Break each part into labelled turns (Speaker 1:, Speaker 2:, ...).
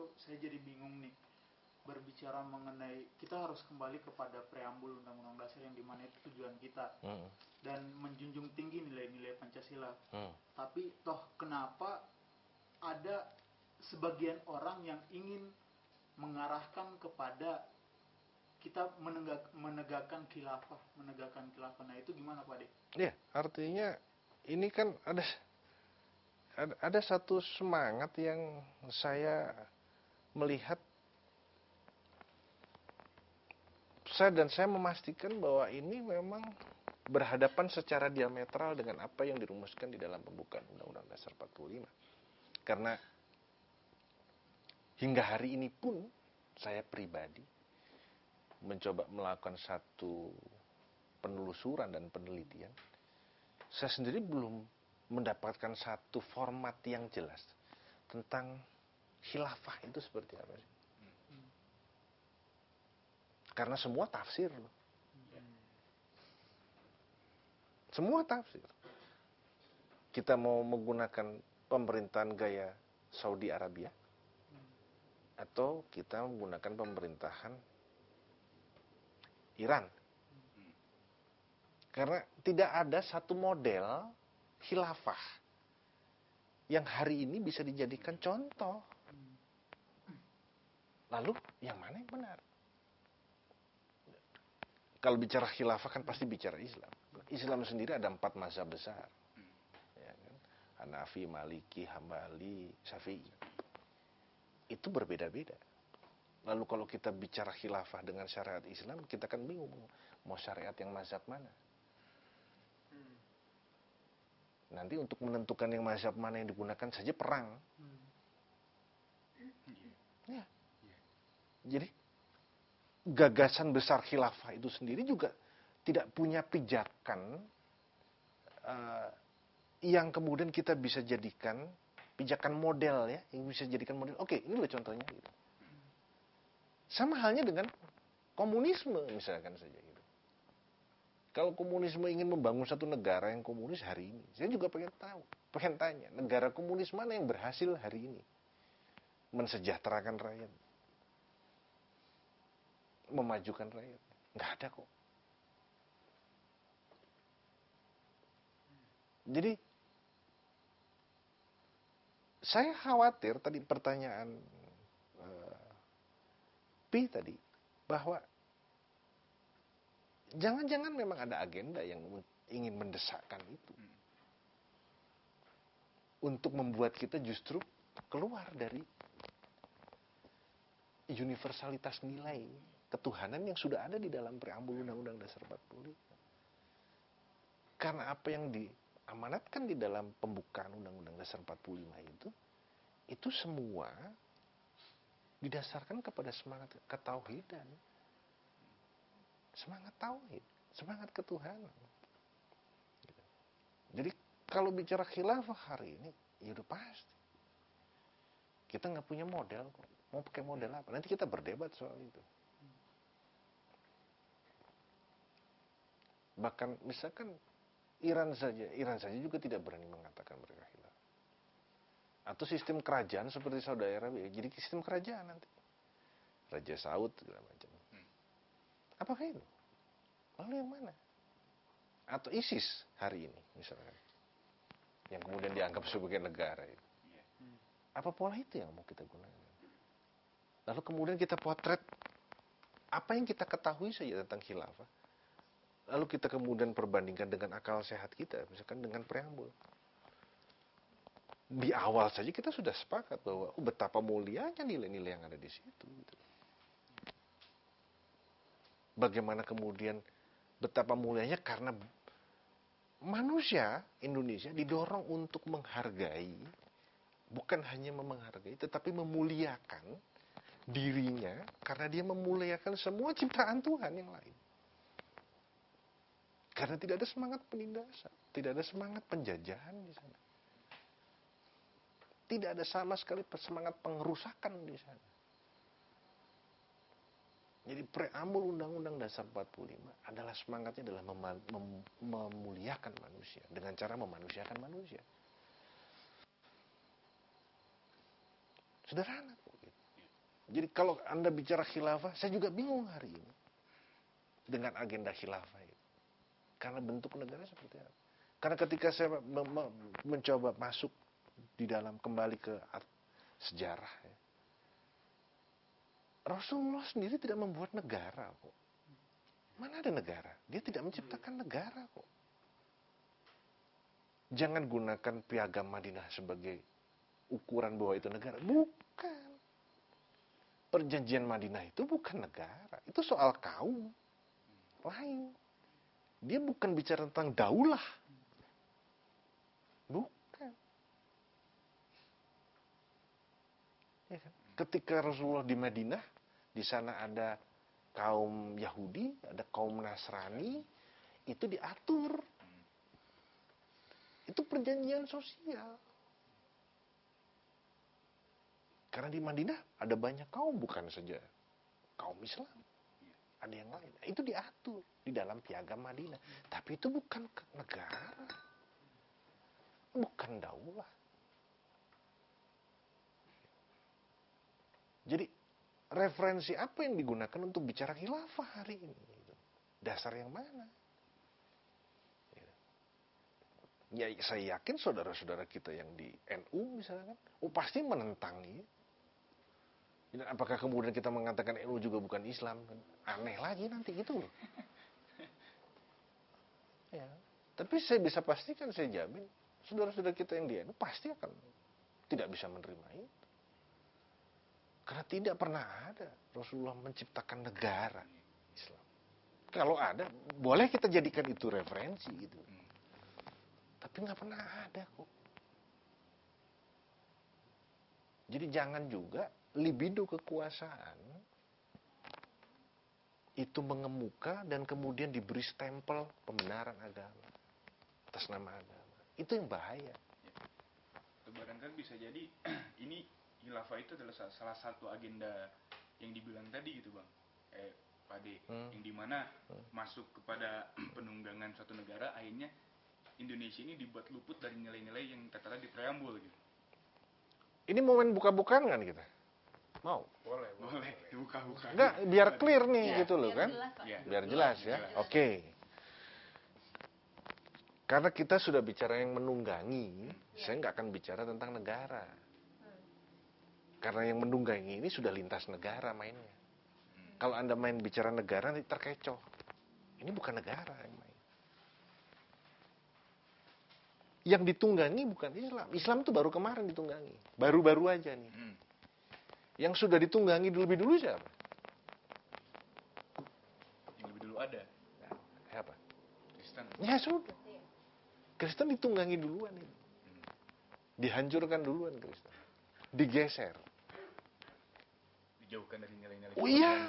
Speaker 1: itu saya jadi bingung nih, berbicara mengenai kita harus kembali kepada preambul Undang-Undang Dasar yang dimana itu tujuan kita dan menjunjung tinggi nilai-nilai Pancasila. Tapi toh kenapa ada sebagian orang yang ingin mengarahkan kepada kita menegakkan khilafah. Nah itu gimana Pak De?
Speaker 2: Ya, artinya ini kan ada satu semangat yang saya melihat, saya memastikan bahwa ini memang berhadapan secara diametral dengan apa yang dirumuskan di dalam pembukaan Undang-Undang Dasar 45. Karena hingga hari ini pun saya pribadi mencoba melakukan satu penelusuran dan penelitian, saya sendiri belum mendapatkan satu format yang jelas tentang khilafah itu seperti apa sih. Karena semua tafsir loh. Semua tafsir. Kita mau menggunakan pemerintahan gaya Saudi Arabia atau kita menggunakan pemerintahan Iran. Karena tidak ada satu model khilafah yang hari ini bisa dijadikan contoh. Lalu yang mana yang benar? Kalau bicara khilafah kan pasti bicara Islam. Islam sendiri ada 4 mazhab besar. Ya kan? Hanafi, Maliki, Hambali, Syafi'i. Itu berbeda-beda. Lalu kalau kita bicara khilafah dengan syariat Islam, kita kan bingung mau syariat yang mazhab mana. Nanti untuk menentukan yang mazhab mana yang digunakan saja perang. Ya. Jadi gagasan besar khilafah itu sendiri juga tidak punya pijakan yang kemudian kita bisa jadikan pijakan model ya, yang bisa jadikan model. Oke, ini loh contohnya gitu. Sama halnya dengan komunisme misalkan saja gitu. Kalau komunisme ingin membangun satu negara yang komunis hari ini, saya juga pengen tahu, pengen tanya, negara komunis mana yang berhasil hari ini mensejahterakan rakyat, memajukan rakyat? Nggak ada kok. Jadi saya khawatir tadi pertanyaan Pi tadi, bahwa jangan-jangan memang ada agenda yang ingin mendesakkan itu. Untuk membuat kita justru keluar dari universalitas nilai ketuhanan yang sudah ada di dalam preambul Undang-Undang Dasar 45. Karena apa yang diamanatkan di dalam pembukaan Undang-Undang Dasar 45 itu semua didasarkan kepada semangat ketauhidan. Semangat tauhid, semangat ketuhanan. Jadi kalau bicara khilafah hari ini, ya udah pasti. Kita nggak punya model kok. Mau pakai model apa? Nanti kita berdebat soal itu. Bahkan misalkan Iran saja juga tidak berani mengatakan mereka khilafah. Atau sistem kerajaan seperti Saudi Arabia, jadi sistem kerajaan nanti. Raja Saud segala macam. Apakah itu? Lalu yang mana? Atau ISIS hari ini misalkan, yang kemudian dianggap sebagai negara itu. Apa pola itu yang mau kita gunakan? Lalu kemudian kita potret apa yang kita ketahui saja tentang khilafah. Lalu kita kemudian perbandingkan dengan akal sehat kita, misalkan dengan preambul. Di awal saja kita sudah sepakat bahwa betapa mulianya nilai-nilai yang ada di situ. Bagaimana kemudian betapa mulianya karena manusia Indonesia didorong untuk menghargai, bukan hanya menghargai, tetapi memuliakan dirinya karena dia memuliakan semua ciptaan Tuhan yang lain. Karena tidak ada semangat penindasan, tidak ada semangat penjajahan di sana. Tidak ada sama sekali semangat pengerusakan di sana. Jadi preambul Undang-Undang Dasar 45 adalah semangatnya adalah memuliakan manusia dengan cara memanusiakan manusia. Sederhana kok gitu. Jadi kalau Anda bicara khilafah, saya juga bingung hari ini dengan agenda khilafah itu. Karena bentuk negara seperti apa? Karena ketika saya mencoba masuk di dalam kembali ke sejarah, ya, Rasulullah sendiri tidak membuat negara kok. Mana ada negara? Dia tidak menciptakan negara kok. Jangan gunakan piagam Madinah sebagai ukuran bahwa itu negara. Bukan. Perjanjian Madinah itu bukan negara. Itu soal kaum. Lain. Dia bukan bicara tentang daulah. Bukan. Ya kan? Ketika Rasulullah di Madinah, di sana ada kaum Yahudi, ada kaum Nasrani, itu diatur. Itu perjanjian sosial. Karena di Madinah ada banyak kaum, bukan saja kaum Islam. Ada yang lain. Itu diatur di dalam piagam Madinah. Tapi itu bukan negara. Bukan daulah. Jadi referensi apa yang digunakan untuk bicara khilafah hari ini? Dasar yang mana? Ya, saya yakin saudara-saudara kita yang di NU misalkan, pasti menentang ini. Dan apakah kemudian kita mengatakan NU juga bukan Islam? Aneh lagi nanti gitu loh. Ya, tapi saya bisa pastikan, saya jamin, saudara-saudara kita yang di NU pasti akan tidak bisa menerima itu. Karena tidak pernah ada Rasulullah menciptakan negara Islam. Kalau ada, boleh kita jadikan itu referensi gitu. Tapi nggak pernah ada kok. Jadi jangan juga libido kekuasaan itu mengemuka dan kemudian diberi stempel pembenaran agama atas nama agama. Itu yang bahaya.
Speaker 3: Barangkali bisa jadi ini khilafah itu adalah salah satu agenda yang dibilang tadi gitu Bang, Pak D, yang dimana masuk kepada penunggangan suatu negara, akhirnya Indonesia ini dibuat luput dari nilai-nilai yang tertera di preambul gitu.
Speaker 2: Ini momen buka-bukaan kan kita? Mau?
Speaker 3: Boleh dibuka-buka.
Speaker 2: Enggak, biar clear nih
Speaker 3: ya,
Speaker 2: gitu loh kan? Biar jelas ya. Oke. Karena kita sudah bicara yang menunggangi, saya nggak akan bicara tentang negara. Karena yang menunggangi ini sudah lintas negara mainnya. Kalau Anda main bicara negara, nanti terkecoh. Ini bukan negara yang main. Yang ditunggangi bukan Islam. Islam itu baru kemarin ditunggangi. Baru-baru aja nih. Yang sudah ditunggangi lebih dulu siapa?
Speaker 3: Yang lebih dulu ada.
Speaker 2: Siapa?
Speaker 3: Kristen.
Speaker 2: Ya sudah. Kristen ditunggangi duluan ini. Dihancurkan duluan Kristen. Digeser.
Speaker 3: Dijauhkan dari nilai-nilai.
Speaker 2: Oh iya.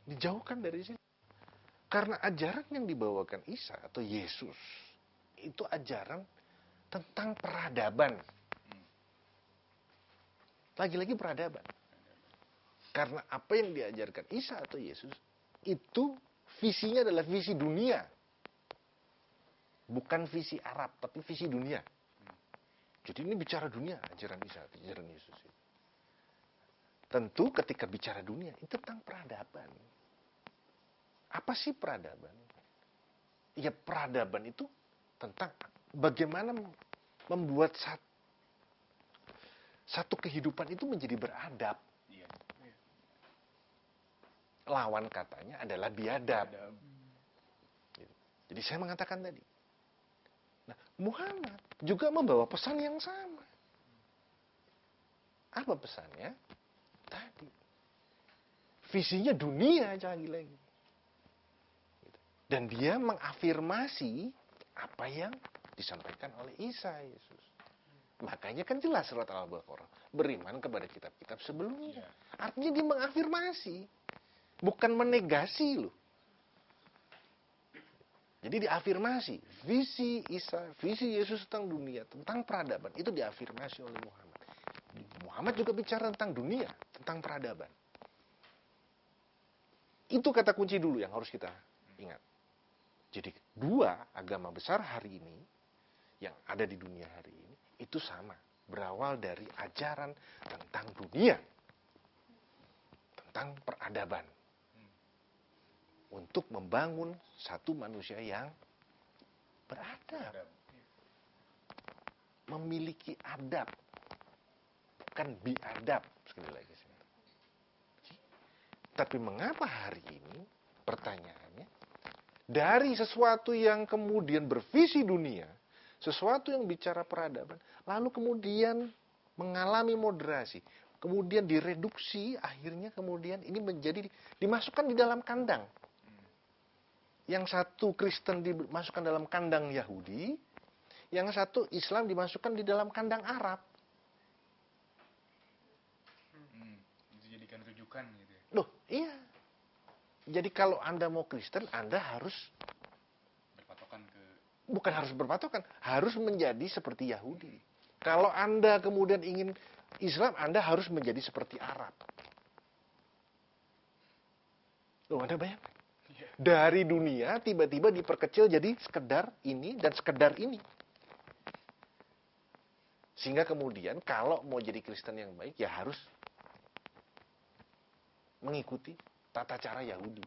Speaker 2: Dijauhkan dari sini. Karena ajaran yang dibawakan Isa atau Yesus itu ajaran tentang peradaban. Lagi-lagi peradaban. Karena apa yang diajarkan Isa atau Yesus itu visinya adalah visi dunia. Bukan visi Arab, tapi visi dunia. Jadi ini bicara dunia, ajaran Isa, ajaran Yesus. Tentu ketika bicara dunia, itu tentang peradaban. Apa sih peradaban? Ya peradaban itu tentang bagaimana membuat satu kehidupan itu menjadi beradab. Lawan katanya adalah biadab. Jadi saya mengatakan tadi. Nah, Muhammad juga membawa pesan yang sama. Apa pesannya? Tadi. Visinya dunia lagi. Dan dia mengafirmasi apa yang disampaikan oleh Isa Yesus. Makanya kan jelas surat Al-Baqarah. Beriman kepada kitab-kitab sebelumnya. Artinya dia mengafirmasi. Bukan menegasi loh. Jadi diafirmasi. Visi Isa, visi Yesus tentang dunia, tentang peradaban. Itu diafirmasi oleh Muhammad. Muhammad juga bicara tentang dunia, tentang peradaban. Itu kata kunci dulu yang harus kita ingat. Jadi dua agama besar hari ini, yang ada di dunia hari ini, itu sama. Berawal dari ajaran tentang dunia. tentang peradaban. Untuk membangun satu manusia yang beradab. Memiliki adab. Bukan biadab. Sekali lagi. Tapi mengapa hari ini, pertanyaannya, dari sesuatu yang kemudian bervisi dunia, sesuatu yang bicara peradaban, lalu kemudian mengalami moderasi, kemudian direduksi, akhirnya kemudian ini menjadi, dimasukkan di dalam kandang. Yang satu Kristen dimasukkan dalam kandang Yahudi, yang satu Islam dimasukkan di dalam kandang Arab.
Speaker 3: Dijadikan rujukan gitu ya.
Speaker 2: Loh, iya. Jadi kalau Anda mau Kristen, Anda harus
Speaker 3: Berpatokan ke...
Speaker 2: Bukan harus berpatokan, harus menjadi seperti Yahudi. Kalau Anda kemudian ingin Islam, Anda harus menjadi seperti Arab. Loh, Anda bayangkan? Dari dunia tiba-tiba diperkecil jadi sekedar ini dan sekedar ini. Sehingga kemudian kalau mau jadi Kristen yang baik ya harus mengikuti tata cara Yahudi.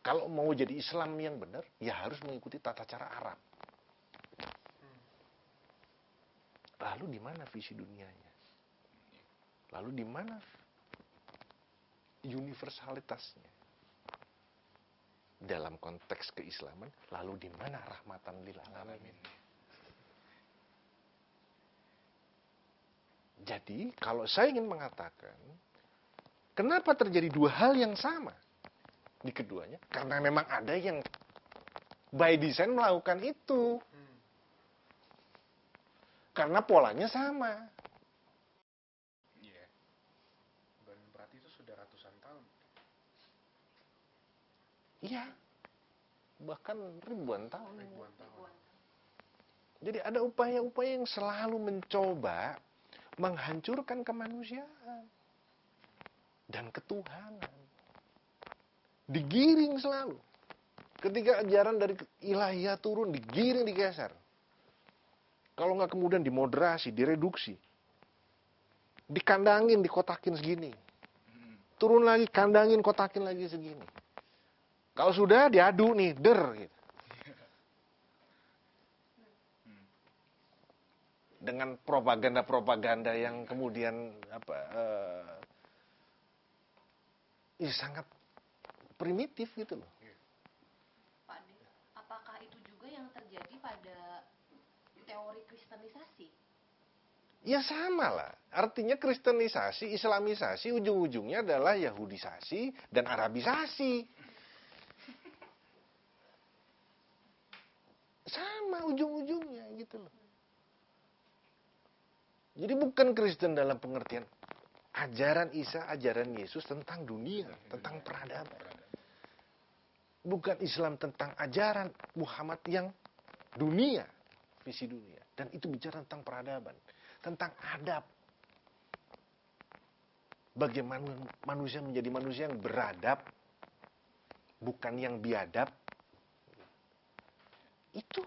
Speaker 2: Kalau mau jadi Islam yang benar ya harus mengikuti tata cara Arab. Lalu di mana visi dunianya? Lalu di mana universalitasnya? Dalam konteks keislaman, lalu di mana rahmatan lil alamin? Jadi, kalau saya ingin mengatakan, kenapa terjadi dua hal yang sama di keduanya? Karena memang ada yang by design melakukan itu. Karena polanya sama.
Speaker 3: Iya. Berarti itu sudah ratusan tahun.
Speaker 2: Iya. Bahkan ribuan tahun.
Speaker 3: Ribuan.
Speaker 2: Jadi ada upaya-upaya yang selalu mencoba menghancurkan kemanusiaan dan ketuhanan. Digiring selalu. Ketika ajaran dari ilahiyah turun, digiring, digeser. Kalau nggak kemudian dimoderasi, direduksi. Dikandangin, dikotakin segini. Turun lagi, kandangin, kotakin lagi segini. Kalau sudah diadu nih, gitu. Dengan propaganda-propaganda yang kemudian sangat primitif gitu loh.
Speaker 4: Pak Ade, apakah itu juga yang terjadi pada teori kristenisasi?
Speaker 2: Ya sama lah. Artinya kristenisasi, islamisasi, ujung-ujungnya adalah yahudisasi dan arabisasi. Sama ujung-ujungnya gitu loh. Jadi bukan Kristen dalam pengertian ajaran Isa, ajaran Yesus tentang dunia, tentang peradaban. Bukan Islam tentang ajaran Muhammad yang dunia, visi dunia. Dan itu bicara tentang peradaban, tentang adab. Bagaimana manusia menjadi manusia yang beradab, bukan yang biadab. Itu